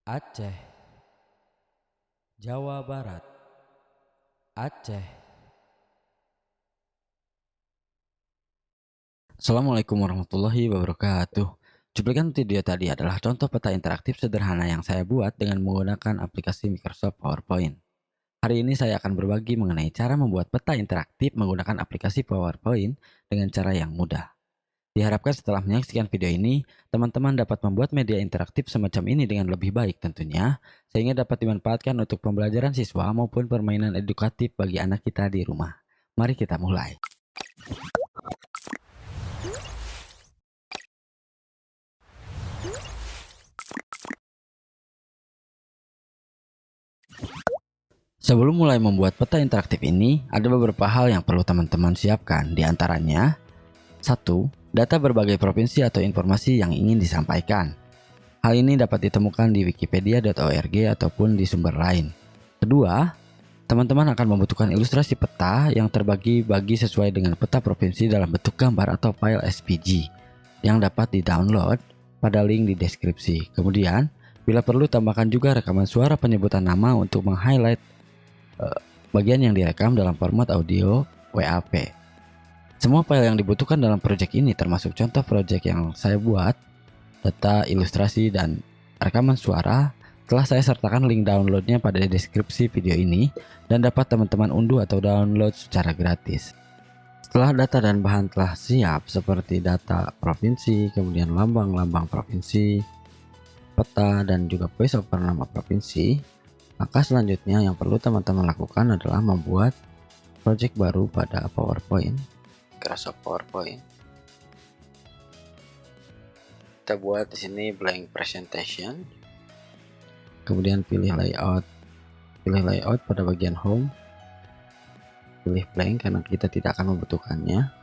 Aceh, Jawa Barat, Aceh. Assalamualaikum warahmatullahi wabarakatuh. Cuplikan video tadi adalah contoh peta interaktif sederhana yang saya buat dengan menggunakan aplikasi Microsoft PowerPoint. Hari ini saya akan berbagi mengenai cara membuat peta interaktif menggunakan aplikasi PowerPoint dengan cara yang mudah. Diharapkan setelah menyaksikan video ini, teman-teman dapat membuat media interaktif semacam ini dengan lebih baik tentunya, sehingga dapat dimanfaatkan untuk pembelajaran siswa maupun permainan edukatif bagi anak kita di rumah. Mari kita mulai. Sebelum mulai membuat peta interaktif ini, ada beberapa hal yang perlu teman-teman siapkan. Di antaranya, 1. Data berbagai provinsi atau informasi yang ingin disampaikan. Hal ini dapat ditemukan di wikipedia.org ataupun di sumber lain. Kedua, teman-teman akan membutuhkan ilustrasi peta yang terbagi-bagi sesuai dengan peta provinsi dalam bentuk gambar atau file SVG yang dapat di-download pada link di deskripsi. Kemudian, bila perlu tambahkan juga rekaman suara penyebutan nama untuk meng-highlight bagian yang direkam dalam format audio WAV. Semua file yang dibutuhkan dalam proyek ini termasuk contoh proyek yang saya buat, data, ilustrasi, dan rekaman suara telah saya sertakan link downloadnya pada deskripsi video ini dan dapat teman-teman unduh atau download secara gratis. Setelah data dan bahan telah siap seperti data provinsi, kemudian lambang-lambang provinsi, peta, dan juga voice over nama provinsi, maka selanjutnya yang perlu teman-teman lakukan adalah membuat project baru pada PowerPoint, Microsoft PowerPoint. Kita buat di sini blank presentation. Kemudian pilih layout pada bagian home, pilih blank karena kita tidak akan membutuhkannya.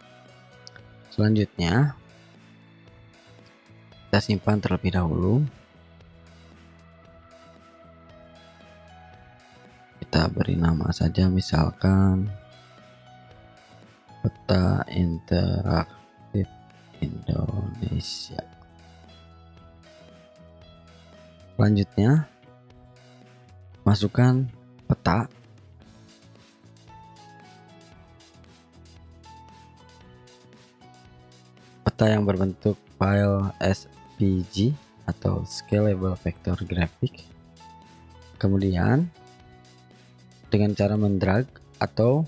Selanjutnya kita simpan terlebih dahulu, kita beri nama saja, misalkan peta interaktif Indonesia. Selanjutnya masukkan peta yang berbentuk file SVG atau Scalable Vector Graphic. Kemudian dengan cara mendrag atau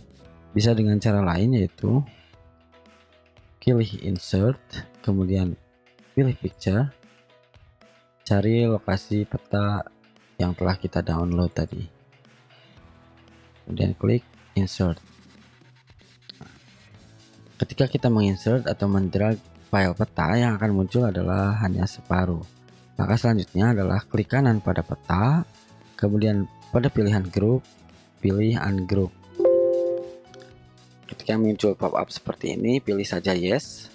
bisa dengan cara lain, yaitu pilih insert, kemudian pilih picture, cari lokasi peta yang telah kita download tadi, kemudian klik insert. Ketika kita menginsert atau mendrag file peta, yang akan muncul adalah hanya separuh. Maka selanjutnya adalah klik kanan pada peta, kemudian pada pilihan group, pilih ungroup. Ketika muncul pop-up seperti ini, pilih saja yes,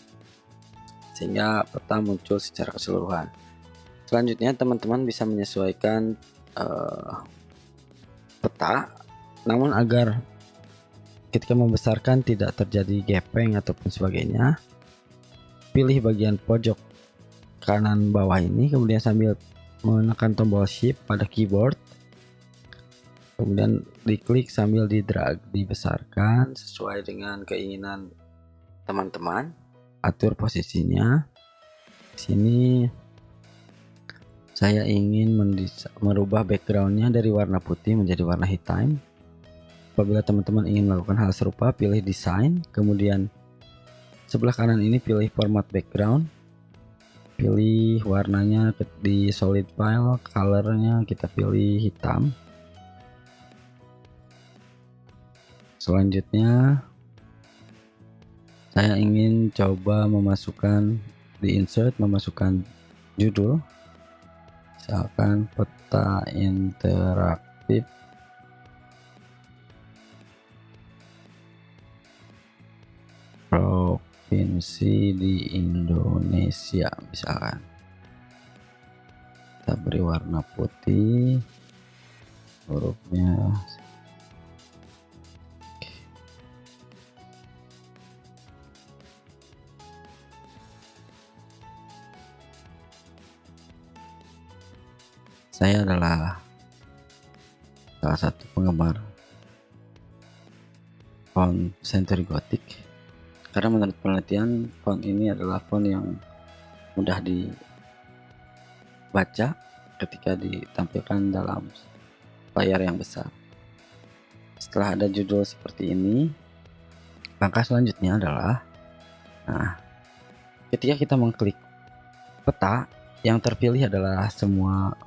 sehingga peta muncul secara keseluruhan. Selanjutnya teman-teman bisa menyesuaikan peta, namun agar ketika membesarkan tidak terjadi gepeng ataupun sebagainya, pilih bagian pojok kanan bawah ini, kemudian sambil menekan tombol shift pada keyboard, kemudian diklik sambil di-drag, dibesarkan sesuai dengan keinginan teman-teman. Atur posisinya. Di sini saya ingin merubah backgroundnya dari warna putih menjadi warna hitam. Apabila teman-teman ingin melakukan hal serupa, pilih desain, kemudian sebelah kanan ini pilih format background, pilih warnanya di solid file, colornya kita pilih hitam. Selanjutnya saya ingin coba memasukkan di insert, memasukkan judul, misalkan peta interaktif provinsi di Indonesia, misalkan. Kita beri warna putih, hurufnya. Saya adalah salah satu penggemar font Century Gothic karena menurut penelitian font ini adalah font yang mudah dibaca ketika ditampilkan dalam layar yang besar. Setelah ada judul seperti ini, langkah selanjutnya adalah ketika kita mengklik peta, yang terpilih adalah semua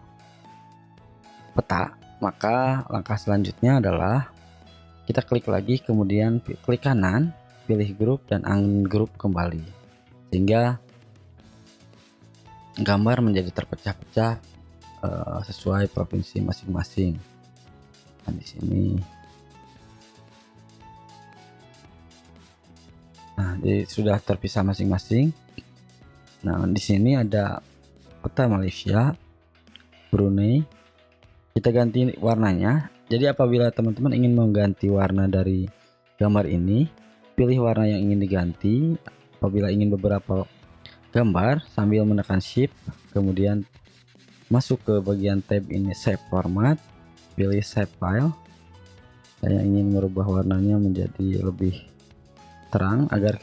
peta, maka langkah selanjutnya adalah kita klik lagi, kemudian klik kanan, pilih grup dan ungroup kembali, sehingga gambar menjadi terpecah-pecah sesuai provinsi masing-masing. Nah, di sini, sudah terpisah masing-masing. Nah, di sini ada peta Malaysia, Brunei. Kita ganti warnanya. Jadi apabila teman-teman ingin mengganti warna dari gambar ini, pilih warna yang ingin diganti. Apabila ingin beberapa gambar, sambil menekan Shift, kemudian masuk ke bagian tab ini, Save Format, pilih Save File. Saya ingin merubah warnanya menjadi lebih terang agar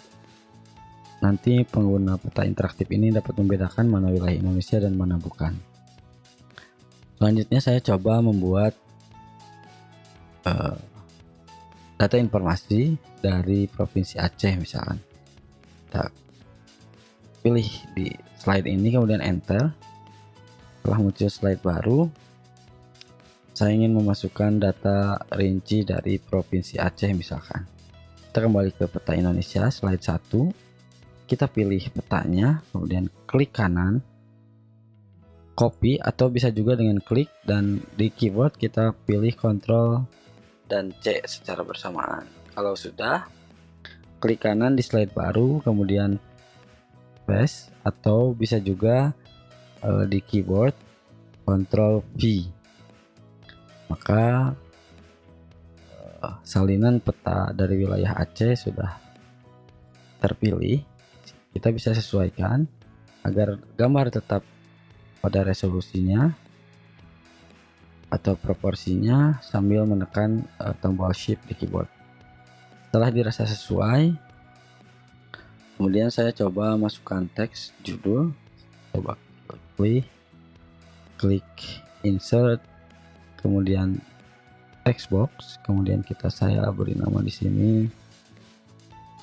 nanti pengguna peta interaktif ini dapat membedakan mana wilayah Indonesia dan mana bukan. Selanjutnya saya coba membuat data informasi dari Provinsi Aceh misalkan. Kita pilih di slide ini, kemudian enter. Setelah muncul slide baru, saya ingin memasukkan data rinci dari Provinsi Aceh misalkan. Kita kembali ke peta Indonesia, slide 1. Kita pilih petanya, kemudian klik kanan, copy, atau bisa juga dengan klik dan di keyboard kita pilih Ctrl dan C secara bersamaan. Kalau sudah, klik kanan di slide baru, kemudian paste, atau bisa juga di keyboard Ctrl V. Maka salinan peta dari wilayah Aceh sudah terpilih. Kita bisa sesuaikan agar gambar tetap pada resolusinya atau proporsinya sambil menekan tombol Shift di keyboard. Setelah dirasa sesuai, kemudian saya coba masukkan teks judul. Coba klik insert, kemudian text box, kemudian saya beri nama di sini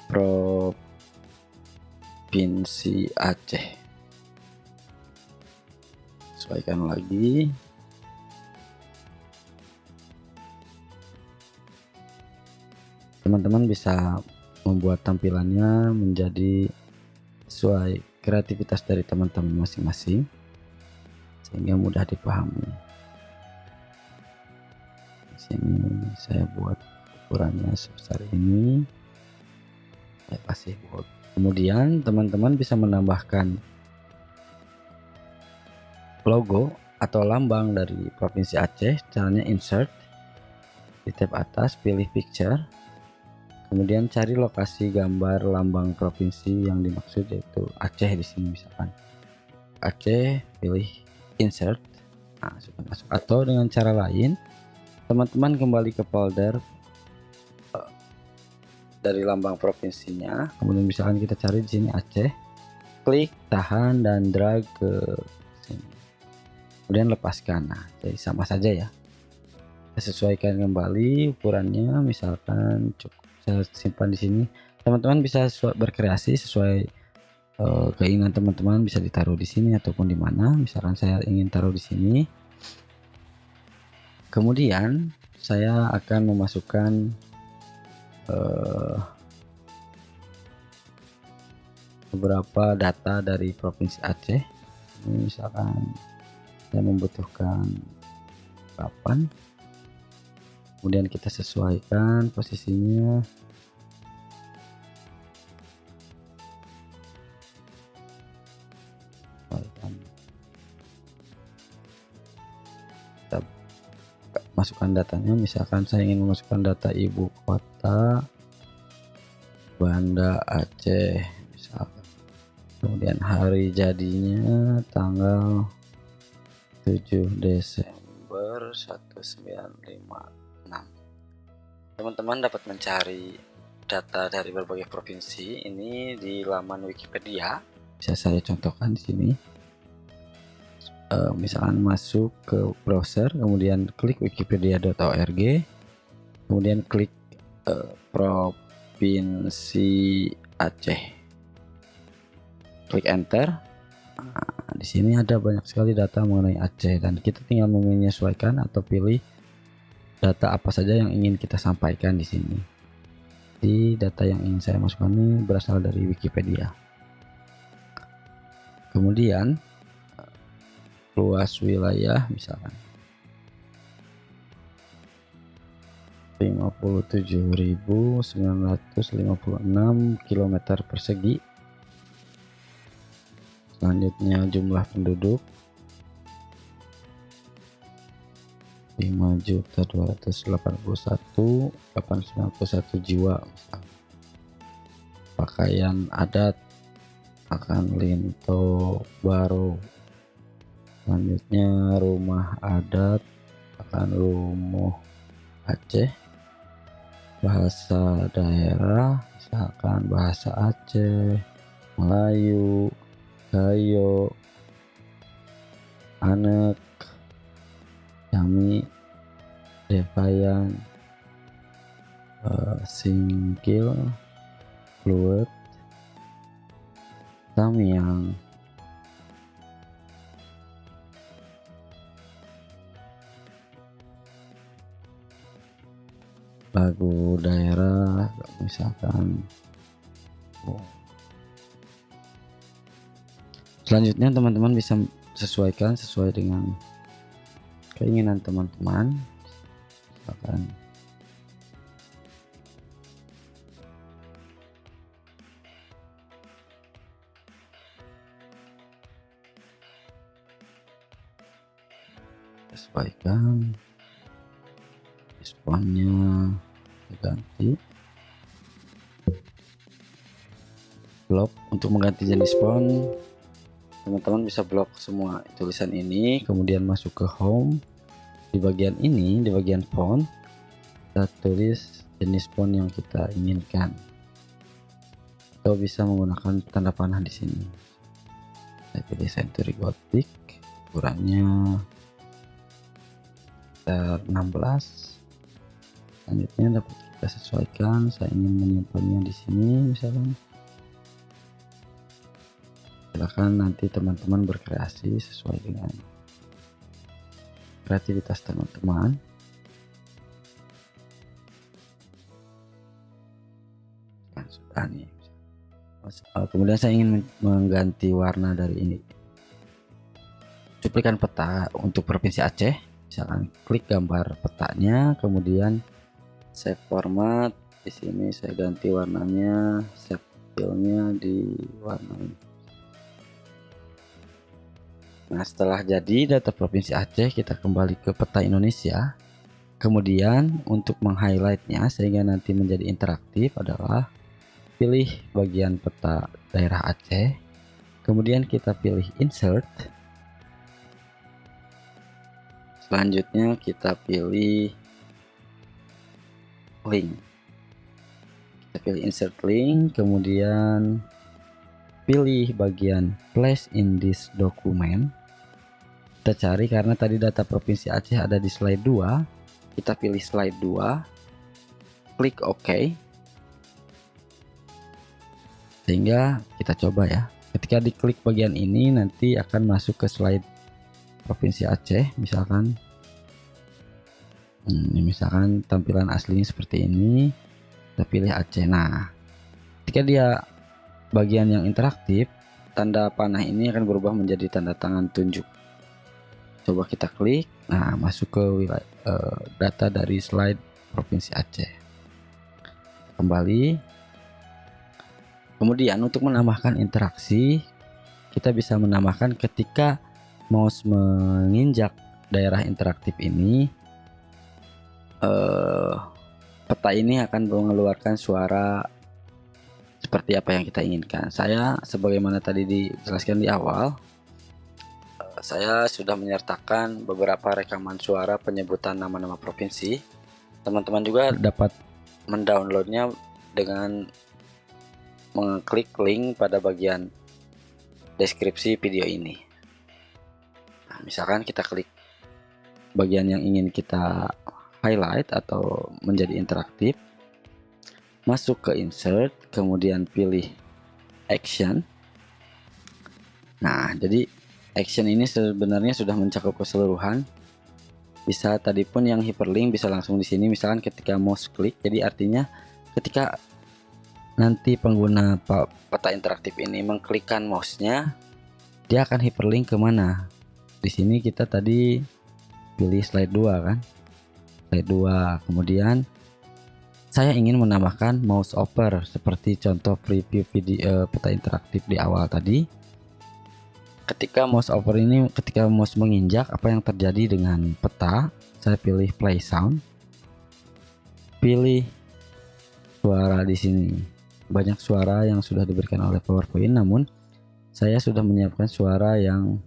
Provinsi Aceh. Sesuaikan lagi. Teman-teman bisa membuat tampilannya menjadi sesuai kreativitas dari teman-teman masing-masing sehingga mudah dipahami. Di sini saya buat ukurannya sebesar ini. Saya kasih bold. Kemudian teman-teman bisa menambahkan logo atau lambang dari Provinsi Aceh. Caranya insert, di tab atas pilih picture, kemudian cari lokasi gambar lambang provinsi yang dimaksud, yaitu Aceh di sini misalkan. Aceh, pilih insert. Nah, sudah masuk. Atau dengan cara lain, teman-teman kembali ke folder dari lambang provinsinya, kemudian misalkan kita cari di sini Aceh, klik, tahan dan drag ke sini, kemudian lepaskan. Nah, jadi sama saja ya. Kita sesuaikan kembali ukurannya, misalkan cukup saya simpan di sini. Teman-teman bisa berkreasi sesuai keinginan teman-teman, bisa ditaruh di sini ataupun di mana. Misalkan saya ingin taruh di sini. Kemudian saya akan memasukkan beberapa data dari Provinsi Aceh. Ini misalkan saya membutuhkan kapan, kemudian kita sesuaikan posisinya. Kita masukkan datanya, misalkan saya ingin memasukkan data ibu kota Banda Aceh misalkan, kemudian hari jadinya tanggal 7 Desember 1956. Teman-teman dapat mencari data dari berbagai provinsi ini di laman Wikipedia. Bisa saya contohkan di sini. Misalkan masuk ke browser, kemudian klik wikipedia.org, kemudian klik Provinsi Aceh, klik enter. Nah, di sini ada banyak sekali data mengenai Aceh dan kita tinggal menyesuaikan atau pilih data apa saja yang ingin kita sampaikan di sini. Di data yang ingin saya masukkan ini berasal dari Wikipedia. Kemudian luas wilayah misalkan 57.956 km persegi. Selanjutnya jumlah penduduk 5.281.891 jiwa. Pakaian adat akan Linto Baro. Selanjutnya rumah adat akan Lumuh Aceh. Bahasa daerah misalkan bahasa Aceh, Melayu, Gayo, Anek, Yami, Devayan, Singkil, Fluet, Tamiang. Lagu daerah misalkan. Selanjutnya teman-teman bisa sesuaikan sesuai dengan keinginan teman-teman. Misalkan sesuaikan responnya, ganti blok. Untuk mengganti jenis font, teman-teman bisa blok semua tulisan ini, kemudian masuk ke home. Di bagian ini, di bagian font, kita tulis jenis font yang kita inginkan, atau bisa menggunakan tanda panah di sini. Saya pilih Century Gothic, ukurannya 16. Selanjutnya dapat kita sesuaikan. Saya ingin menyimpannya di sini misalkan. Silakan nanti teman-teman berkreasi sesuai dengan kreativitas teman-teman. Nah, sudah nih. Kemudian saya ingin mengganti warna dari ini. Cuplikan peta untuk Provinsi Aceh. Misalkan klik gambar petanya, kemudian save format. Di sini saya ganti warnanya, save filenya di warna ini. Nah, setelah jadi data Provinsi Aceh, kita kembali ke peta Indonesia. Kemudian untuk meng-highlightnya sehingga nanti menjadi interaktif adalah pilih bagian peta daerah Aceh. Kemudian kita pilih insert. Selanjutnya kita pilih link. Kita pilih insert link, kemudian pilih bagian place in this document. Kita cari karena tadi data Provinsi Aceh ada di slide 2. Kita pilih slide 2. Klik OK. Sehingga kita coba ya. Ketika diklik bagian ini nanti akan masuk ke slide Provinsi Aceh misalkan. Ini misalkan tampilan aslinya seperti ini. Kita pilih Aceh. Nah, ketika dia bagian yang interaktif, tanda panah ini akan berubah menjadi tanda tangan tunjuk. Coba kita klik. Nah, masuk ke wilayah data dari slide Provinsi Aceh. Kembali. Kemudian untuk menambahkan interaksi, kita bisa menambahkan ketika mouse menginjak daerah interaktif ini, peta ini akan mengeluarkan suara seperti apa yang kita inginkan. Saya sebagaimana tadi dijelaskan di awal, Saya sudah menyertakan beberapa rekaman suara penyebutan nama-nama provinsi. Teman-teman juga dapat mendownloadnya dengan mengklik link pada bagian deskripsi video ini. Nah, misalkan kita klik bagian yang ingin kita highlight atau menjadi interaktif, masuk ke insert, kemudian pilih action. Nah, jadi action ini sebenarnya sudah mencakup keseluruhan. Bisa tadi pun yang hyperlink bisa langsung di sini, misalkan ketika mouse klik, jadi artinya ketika nanti pengguna peta interaktif ini mengklikkan mouse-nya, dia akan hyperlink kemana. Di sini kita tadi pilih slide 2 kan, slide 2. Kemudian saya ingin menambahkan mouse over seperti contoh preview video peta interaktif di awal tadi. Ketika mouse over ini, ketika mouse menginjak, apa yang terjadi dengan peta? Saya pilih play sound, pilih suara. Di sini banyak suara yang sudah diberikan oleh PowerPoint, namun saya sudah menyiapkan suara yang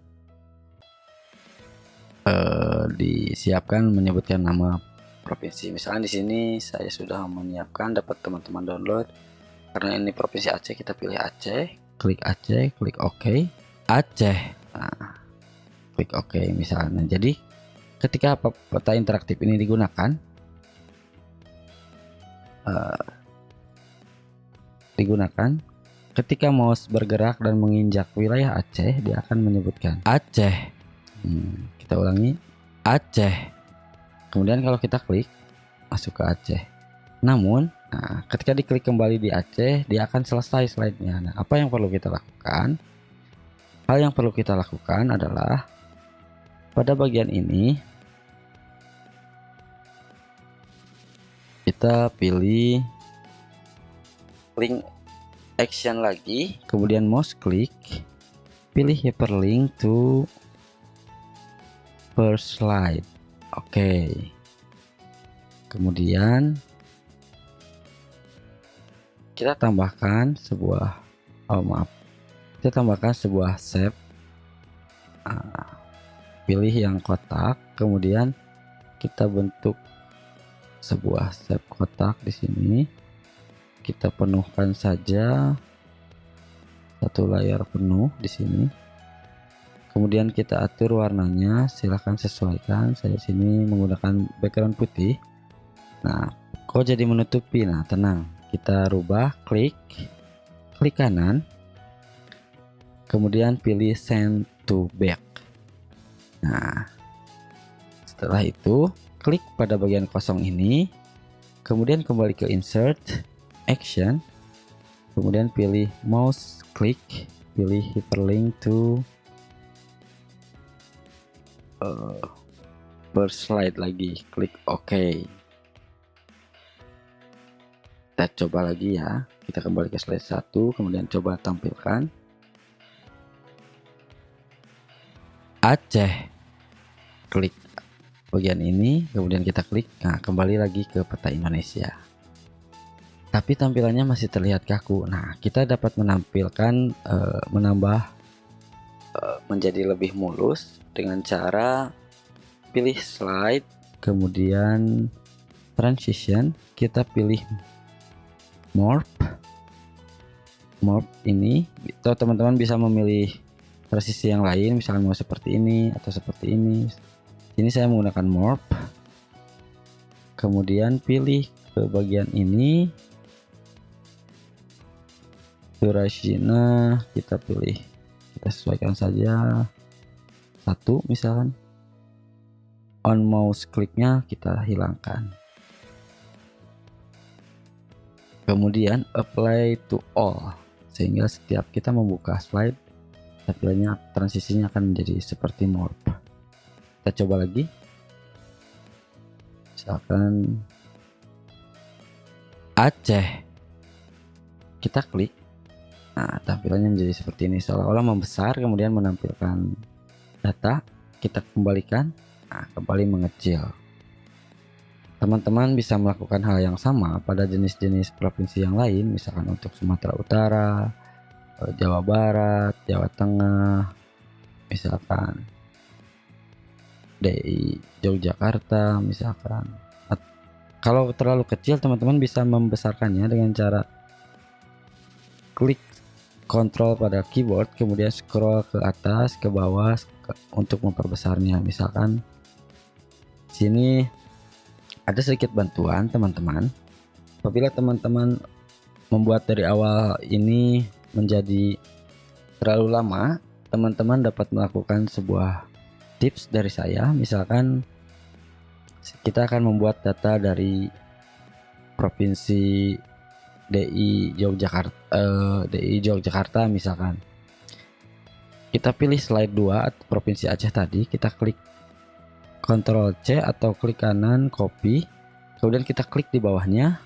disiapkan menyebutkan nama provinsi. Misalnya di sini saya sudah menyiapkan, dapat teman-teman download. Karena ini provinsi Aceh, kita pilih Aceh, klik Aceh, klik OK. Aceh, nah, klik OK misalnya. Jadi ketika peta interaktif ini digunakan, ketika mouse bergerak dan menginjak wilayah Aceh, dia akan menyebutkan Aceh. Kita ulangi, Aceh. Kemudian kalau kita klik, masuk ke Aceh. Namun, ketika diklik kembali di Aceh, dia akan selesai slide-nya. Nah, apa yang perlu kita lakukan? Hal yang perlu kita lakukan adalah pada bagian ini kita pilih link action lagi, kemudian mouse klik, pilih hyperlink to first slide. Oke. Kemudian kita tambahkan sebuah kita tambahkan sebuah shape. Pilih yang kotak, kemudian kita bentuk sebuah shape kotak di sini. Kita penuhkan saja satu layar penuh di sini. Kemudian kita atur warnanya, silahkan sesuaikan. Saya di sini menggunakan background putih. Nah, kok jadi menutupi? Nah, tenang. Kita rubah, klik kanan. Kemudian pilih send to back. Nah, setelah itu klik pada bagian kosong ini, kemudian kembali ke insert, action, kemudian pilih mouse klik, pilih hyperlink to first slide lagi, klik OK. Kita coba lagi ya, kita kembali ke slide 1, kemudian coba tampilkan Aceh, klik bagian ini, kemudian kita klik. Nah, kembali lagi ke peta Indonesia, tapi tampilannya masih terlihat kaku. Nah, kita dapat menampilkan menambah menjadi lebih mulus dengan cara pilih slide, kemudian transition, kita pilih morph ini. Atau teman-teman bisa memilih transisi yang lain, misalnya mau seperti ini atau seperti ini. Ini saya menggunakan morph. Kemudian pilih ke bagian ini, durasinya kita pilih, kita sesuaikan saja 1 misalkan. On mouse kliknya kita hilangkan. Kemudian apply to all, sehingga setiap kita membuka slide, tampilannya transisinya akan menjadi seperti morph. Kita coba lagi, misalkan Aceh, kita klik. Nah, tampilannya menjadi seperti ini, seolah-olah membesar, kemudian menampilkan data. Kita kembalikan, nah, kembali mengecil. Teman-teman bisa melakukan hal yang sama pada jenis-jenis provinsi yang lain, misalkan untuk Sumatera Utara, Jawa Barat, Jawa Tengah, misalkan DI Yogyakarta misalkan. Kalau terlalu kecil, teman-teman bisa membesarkannya dengan cara klik kontrol pada keyboard, kemudian scroll ke atas ke bawah untuk memperbesarnya. Misalkan sini ada sedikit bantuan teman-teman. Apabila teman-teman membuat dari awal ini menjadi terlalu lama, teman-teman dapat melakukan sebuah tips dari saya. Misalkan kita akan membuat data dari provinsi DI Yogyakarta misalkan. Kita pilih slide 2 atau provinsi Aceh tadi, kita klik Ctrl C atau klik kanan copy, kemudian kita klik di bawahnya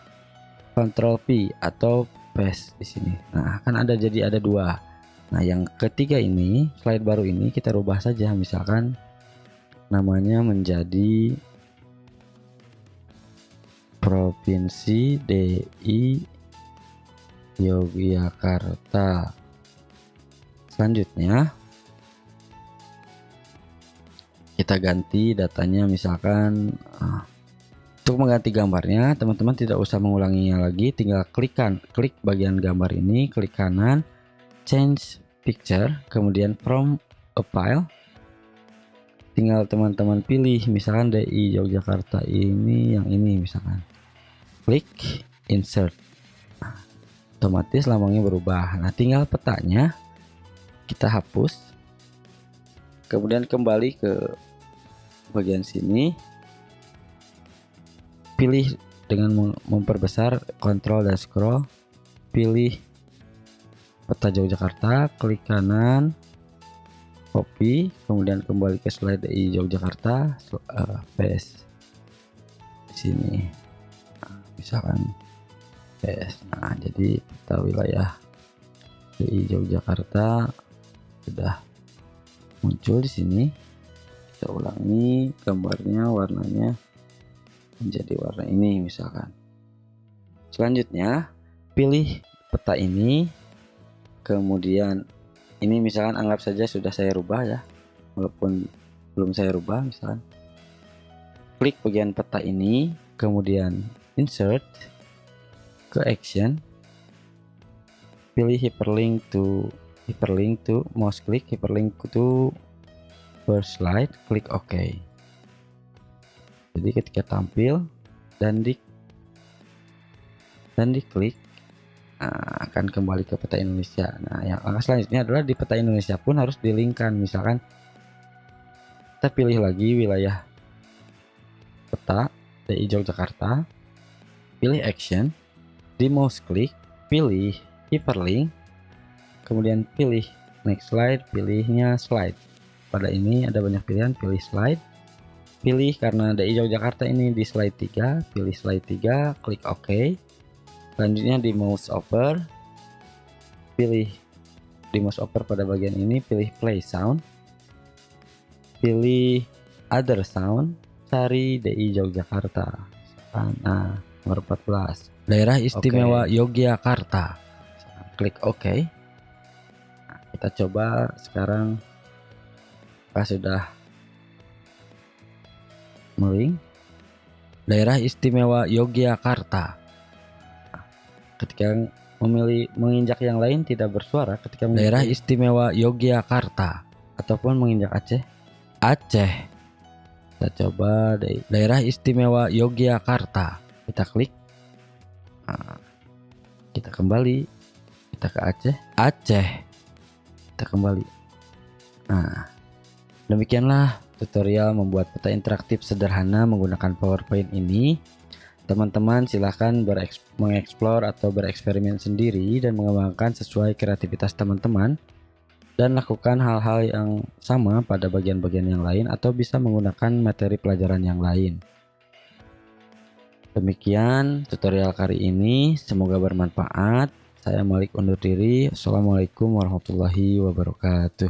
Ctrl P atau paste di sini. Nah, kan jadi ada 2. Nah, yang ketiga ini, slide baru ini kita rubah saja, misalkan namanya menjadi Provinsi DI Yogyakarta. Selanjutnya kita ganti datanya, misalkan untuk mengganti gambarnya teman-teman tidak usah mengulanginya lagi, tinggal klik bagian gambar ini, klik kanan change picture, kemudian from a file, tinggal teman-teman pilih misalkan DI Yogyakarta ini, yang ini misalkan, klik insert. Nah, otomatis lambangnya berubah. Nah, tinggal petanya kita hapus, kemudian kembali ke bagian sini, pilih dengan memperbesar, kontrol dan scroll, pilih peta Yogyakarta, klik kanan copy, kemudian kembali ke slide DI Yogyakarta, paste di sini. Misalkan nah, jadi peta wilayah DI Yogyakarta sudah muncul di sini. Kita ulangi gambarnya, warnanya menjadi warna ini misalkan. Selanjutnya pilih peta ini, kemudian ini misalkan anggap saja sudah saya rubah ya, walaupun belum saya rubah. Misalkan klik bagian peta ini, kemudian insert ke action, pilih hyperlink to mouse click hyperlink to first slide, klik OK. Jadi ketika tampil dan diklik, akan kembali ke peta Indonesia. Nah, yang langkah selanjutnya adalah di peta Indonesia pun harus dilingkan. Misalkan kita pilih lagi wilayah peta DI Yogyakarta, pilih action, di mouse click, pilih hyperlink, kemudian pilih next slide, pilihnya slide. Pada ini ada banyak pilihan, pilih slide, pilih karena DI Yogyakarta ini di slide 3, pilih slide 3, klik OK. Selanjutnya di mouse over, pilih di mouse over pada bagian ini, pilih play sound, pilih other sound, cari DI Yogyakarta. Nah, nomor 14, Daerah Istimewa Yogyakarta. Klik OK. Nah, kita coba sekarang. Pas sudah meling, Daerah Istimewa Yogyakarta. Ketika menginjak yang lain tidak bersuara ketika Daerah Istimewa Yogyakarta ataupun menginjak Aceh. Kita coba Daerah Istimewa Yogyakarta. Kita klik. Nah, kita kembali. Kita ke Aceh. Kita kembali. Nah, demikianlah tutorial membuat peta interaktif sederhana menggunakan PowerPoint ini. Teman-teman silahkan mengeksplor atau bereksperimen sendiri dan mengembangkan sesuai kreativitas teman-teman, dan lakukan hal-hal yang sama pada bagian-bagian yang lain atau bisa menggunakan materi pelajaran yang lain. Demikian tutorial kali ini, semoga bermanfaat. Saya Malik undur diri. Assalamualaikum warahmatullahi wabarakatuh.